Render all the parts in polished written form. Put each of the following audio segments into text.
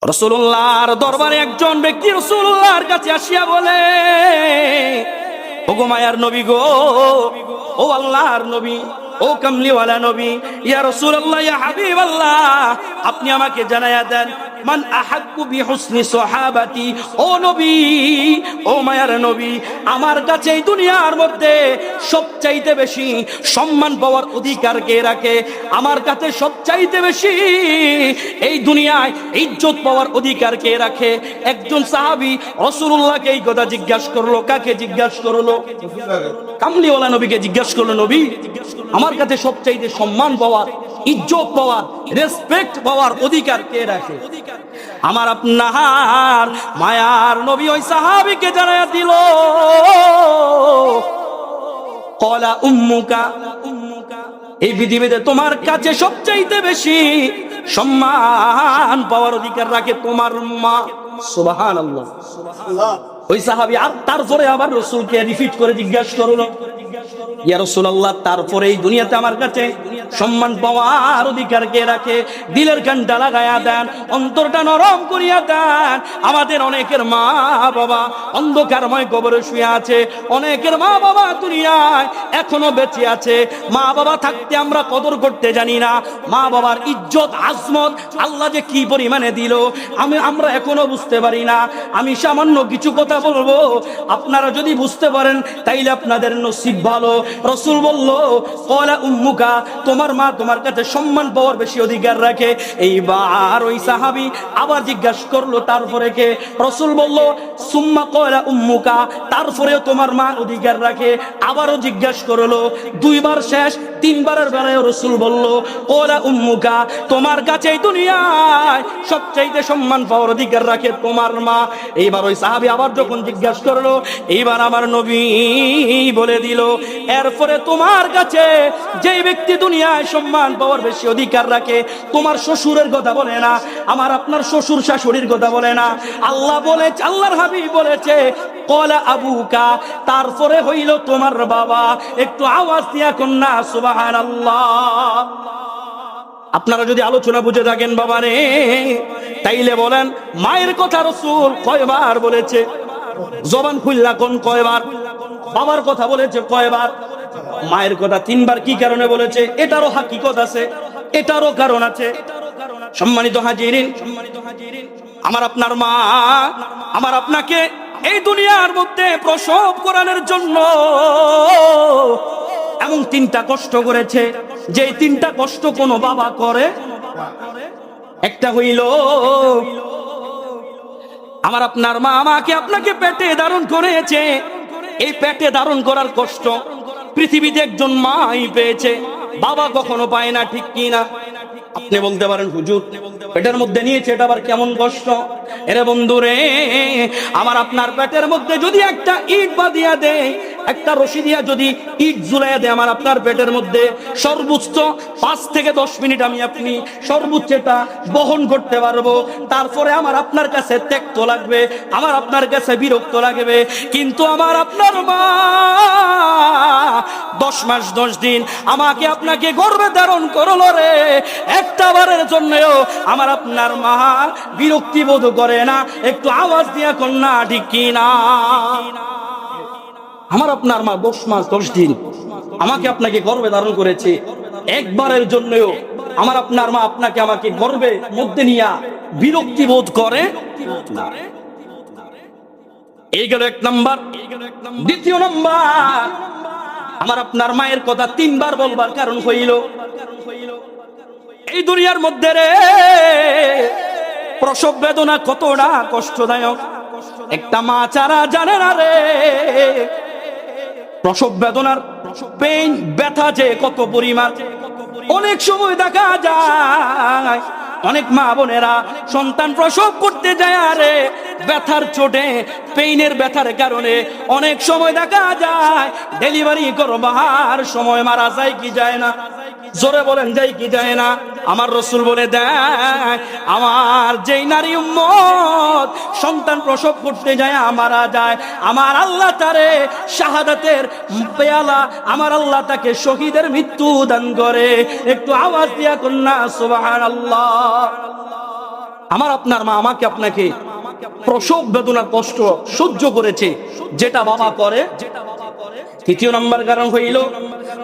রাসূলুল্লাহর দরবারে একজন ব্যক্তি রাসূলুল্লাহর কাছে আসিয়া বলে, ওগো মায়ার নবী গো, ও আল্লাহর নবী, ও কামলিওয়ালা নবী, ইয়া রাসূলুল্লাহ, ইয়া হাবিবাল্লাহ, আপনি আমাকে জানায়া দেন মান আহাক্কু বিহুসনি সাহাবাতি। ও নবী, ও মায়ার নবী, আমার কাছে এই দুনিয়ার মধ্যে সবচাইতে বেশি সম্মান পাওয়ার অধিকার কে রাখে? আমার কাছে সবচাইতে বেশি এই দুনিয়ায় ইজ্জত পাওয়ার অধিকার কে রাখে? একজন সাহাবী রাসূলুল্লাহকে এই কথা জিজ্ঞাসা করলো। কাকে জিজ্ঞাসা করলো? কামলিওয়ালা নবীকে জিজ্ঞাসা করলো, নবী, আমার কাছে সবচাইতে সম্মান পাওয়ার, ইজ্জত পাওয়ার, রেসপেক্ট পাওয়ার অধিকার কে রাখে? আমার আপনার মায়ার নবী ওই সাহাবীকে জানায়া দিল, ক্বালা উম্মুকা, এই পৃথিবীতে তোমার কাছে সবচাইতে বেশি সম্মান পাওয়ার অধিকার রাখে তোমার মা। সুবহানাল্লাহ। ওই সাহাবী আর তারপরে আবার রাসূলকে রিপিট করে জিজ্ঞাসা করলো, ইয়া রাসূলুল্লাহ, তারপরে এই দুনিয়াতে আমার কাছে সম্মান পাওয়ার অধিকার কে রাখে? দিলের কানটা লাগায়া দেন, অন্তরটা নরম করিয়া দেন। আমাদের অনেকের মা বাবা অন্ধকারময় কবরে শুয়ে আছে, অনেকের মা বাবা দুনিয়ায় এখনো বেঁচে আছে। মা বাবা থাকতে আমরা কদর করতে জানি না। মা বাবার ইজ্জত আজমত আল্লাহ যে কি পরিমাণে দিল আমরা এখনো বুঝতে পারি না। আমি সামান্য কিছু কথা বলবো, আপনারা যদি বুঝতে পারেন তাইলে আপনাদের নসিব ভালো। রাসূল বলল, ক্বালা উম্মুকা, তোমার মা তোমার কাছে সম্মান পাওয়ার বেশি অধিকার রাখে। এইবার ওই সাহাবী আবার জিজ্ঞাসা করলো, তারপরে কে? রাসূল বলল, সুম্মা ক্বালা উম্মুকা, তারপরেও তোমার মা অধিকার রাখে। আবারও জিজ্ঞাসা করলো, দুইবার শেষ, তিনবারের বেলায় রাসূল বলল, ক্বালা উম্মুকা, তোমার কাছে এই দুনিয়ায় সবচাইতে সম্মান পাওয়ার অধিকার রাখে তোমার মা। এইবার ওই সাহাবী আবার যখন জিজ্ঞাসা করলো, এইবার আমার নবী বলে দিল, এরপরে তোমার কাছে যেই ব্যক্তি দুনিয়ায় সম্মান পাওয়ার বেশি অধিকার রাখে, তোমার শ্বশুরের কথা বলে না, আমার আপনার শ্বশুর শাশুড়ির কথা বলে না, আল্লাহ বলেছে, আল্লাহর হাবিব বলেছে, ক্বালা আবুকা, তারপরে হইল তোমার বাবা। একটু আওয়াজ দিয়া কন্যা সুবহানাল্লাহ। আপনারা যদি আলোচনা বুঝে থাকেন বাবারে, তাইলে বলেন মায়ের কথা রাসূল কয়বার বলেছে? জবান খুললা কোন কয়বার? বাবার কথা বলেছে কয়বার? মায়ের কথা তিনবার। কি কারণে বলেছে? এটারও হাকিকত আছে, এটারও কারণ আছে। সম্মানিত হাজিরিন, আমার আপনার মা আমার আপনাকে এই দুনিয়ার মধ্যে প্রসব করানোর জন্য এমন তিনটা কষ্ট করেছে, যে তিনটা কষ্ট কোনো বাবা করে? একটা হইল আমার আপনার মা আমাকে আপনাকে পেটে ধারণ করেছে। এই পেটে ধারণ করার কষ্ট পৃথিবীতে একজন মাই পেয়েছে, বাবা কখনো পায় না, ঠিক কি না? আপনি বলতে পারেন, হুজুর পেটের মধ্যে নিয়েছে, এটা আবার কেমন কষ্ট? এরে বন্ধুরে, আমার আপনার পেটের মধ্যে যদি একটা ইট বাঁধিয়া দেয়, একটা রশি দিয়া যদি ইট ঝুলাইয়া দেয় আমার আপনার পেটের মধ্যে, সর্বোচ্চ 5 থেকে 10 মিনিট আমি আপনি সর্বোচ্চ এটা বহন করতে পারবো। তারপরে আমার আপনার কাছে ত্যক্ত লাগবে, আমার আপনার কাছে বিরক্ত লাগবে। কিন্তু আমার আপনার মা 10 মাস 10 দিন আমাকে আপনাকে গর্ভে ধারণ করলো রে, একটা বারের জন্যও আমার আপনার মা বিরক্তি বোধ করে না। একটু আওয়াজ দিয়া কন্যা ঠিক কি না? আমার আপনার মা 10 মাস 10 দিন আমাকে আপনাকে গর্ভে ধারণ করেছে, একবারের জন্যও আমার আপনার মা আপনাকে আমাকে গর্ভের মধ্যে নিয়ে বিরক্তি বোধ করে না। এই গেল 1 নাম্বার। দ্বিতীয় নাম্বার, আমার আপনার মায়ের কথা 3 বার বলবার কারণ হইল, এই দুনিয়ার মধ্যে রে প্রসব বেদনা কতটা কষ্টদায়ক একটা মা ছাড়া জানে না রে। প্রসব বেদনার পেইন, ব্যথা যে কত পরিমাণ। অনেক সময় দেখা যায় অনেক মা বোনেরা সন্তান প্রসব করতে যায়, আরে ব্যথার চোটে, পেইনের ব্যথার কারণে অনেক সময় দেখা যায় ডেলিভারি করবার সময় মারা যায় কি যায় না? জোরে বলেন, যায় কি যায় না? আমার রাসূল বলে দেয়, আমার যেই নারী উম্মত সন্তান প্রসব করতে যায় মারা যায়, আমার আল্লাহ তারে শাহাদাতের পেয়ালা, আমার আল্লাহ তাকে শহীদের মৃত্যু দান করে। একটু আওয়াজ দিয়া কন্যা সুবহানাল্লাহ। আমার আপনার মা আমাকে আপনাকে প্রসব বেদনার কষ্ট সহ্য করেছে, যেটা বাবা করে। তৃতীয় নম্বর কারণ হইল,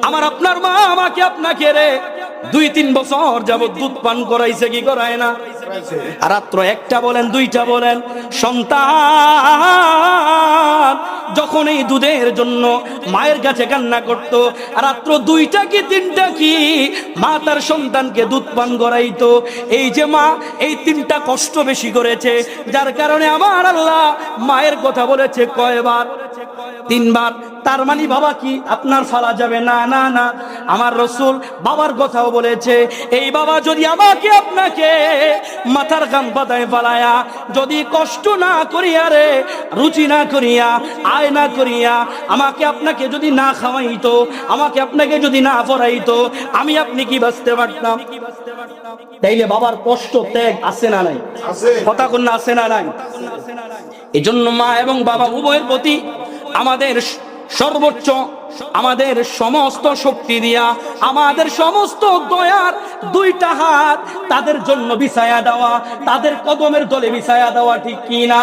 আমার আপনার মা আমাকে আপনাকে রে 2-3 বছর যাবত দুধ পান করাইছে কি করায় না? রাত্র 1টা বলেন 2টা বলেন, সন্তান যখন এই দুধের জন্য মায়ের কাছে কান্না করত, রাত্র 2টা কি 3টা কি মা তার সন্তানকে দুধ পান করাইতো। এই যে মা এই 3টা কষ্ট বেশি করেছে, যার কারণে আমার আল্লাহ মায়ের কথা বলেছে কয়বার? 3 বার। তার মানে বাবা কি আপনার ফালা যাবে না? না না, আমার রসুল বাবার কথাও বলেছে। এই বাবা যদি আমাকে আপনাকে মাথার ঘাম পাতায় ফালায়া যদি কষ্ট না করিয়া রে, রুচি না করিয়া, আয় না করিয়া আমাকে আপনাকে যদি না খাওয়াইতো, আমাকে আপনাকে যদি না পড়াইতো, আমি আপনি কি বাঁচতে পারতাম? তাইলে বাবার কষ্ট ত্যাগ আছে না নাই? কথা কন্যা আছে না নাই? এই জন্য মা এবং বাবা উভয়ের প্রতি আমাদের সর্বোচ্চ, আমাদের সমস্ত শক্তি দিয়া, আমাদের সমস্ত দয়ার 2টা হাত তাদের জন্য বিছায়া দেওয়া, তাদের কদমের তলে বিছায়া দেওয়া, ঠিক কি না?